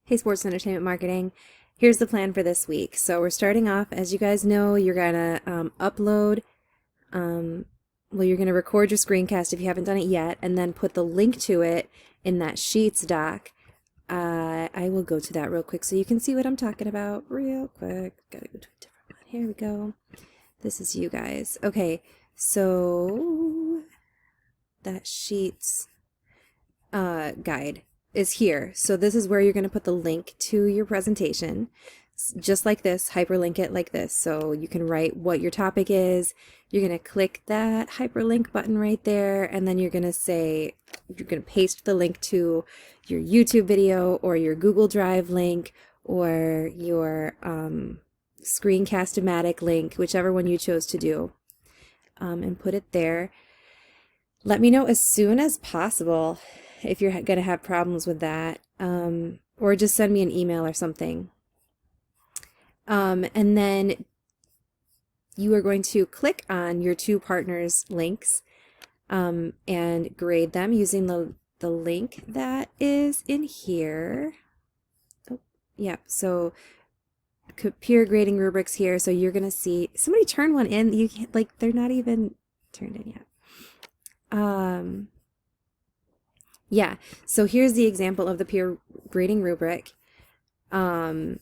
Hey, sports and entertainment marketing. Here's the plan for this week. So we're starting off, as you guys know, you're gonna upload, you're gonna record your screencast if you haven't done it yet, and then put the link to it in that Sheets doc. I will go to that real quick so you can see what I'm talking about real quick. Gotta go to a different one. Here we go. This is you guys. Okay, so that Sheets guide is here. So this is where you're going to put the link to your presentation, just like this, hyperlink it like this. So you can write what your topic is. You're going to click that hyperlink button right there, and then you're going to paste the link to your YouTube video or your Google Drive link or your Screencast-O-Matic link, whichever one you chose to do, and put it there. Let me know as soon as possible if you're going to have problems with that, or just send me an email or something. And then you are going to click on your two partners' links and grade them using the link that is in here. Oh, yeah, so peer grading rubrics here. So you're going to see somebody turn one in. You can't, like, they're not even turned in yet. Yeah, so here's the example of the peer grading rubric. So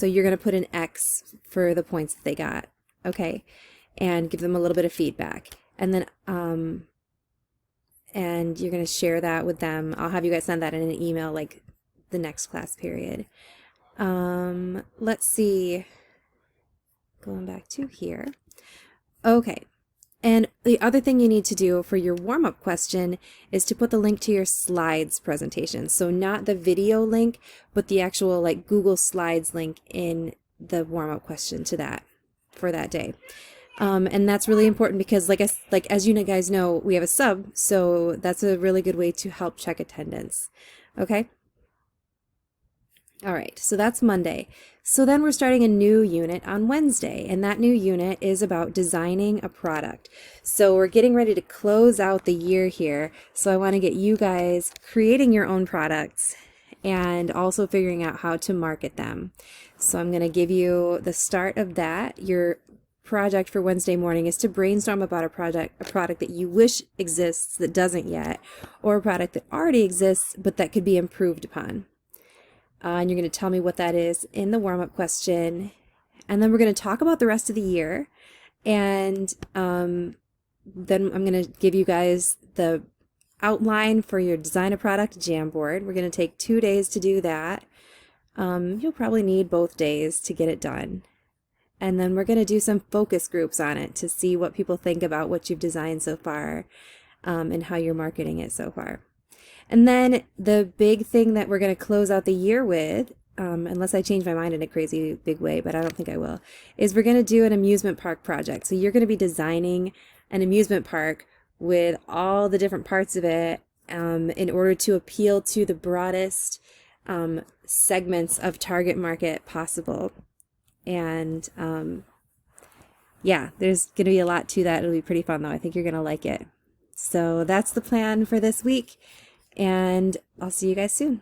you're going to put an X for the points that they got, okay, and give them a little bit of feedback. And then, and you're going to share that with them. I'll have you guys send that in an email like the next class period. Let's see, going back to here. Okay. And the other thing you need to do for your warm-up question is to put the link to your slides presentation. So not the video link, but the actual like Google Slides link in the warm-up question to that for that day. And that's really important because as you guys know, we have a sub, so that's a really good way to help check attendance. Okay? All right, so that's Monday. So then we're starting a new unit on Wednesday, and that new unit is about designing a product. So we're getting ready to close out the year here, so I want to get you guys creating your own products and also figuring out how to market them. So I'm going to give you the start of that. Your project for Wednesday morning is to brainstorm about a product that you wish exists that doesn't yet, or a product that already exists but that could be improved upon. And you're going to tell me what that is in the warm-up question. And then we're going to talk about the rest of the year. And then I'm going to give you guys the outline for your design a product Jamboard. We're going to take 2 days to do that. You'll probably need both days to get it done. And then we're going to do some focus groups on it to see what people think about what you've designed so far, and how you're marketing it so far. And then the big thing that we're going to close out the year with, unless I change my mind in a crazy big way, but I don't think I will, is we're going to do an amusement park project. So you're going to be designing an amusement park with all the different parts of it in order to appeal to the broadest segments of target market possible. And yeah, there's going to be a lot to that. It'll be pretty fun though. I think you're going to like it. So that's the plan for this week. And I'll see you guys soon.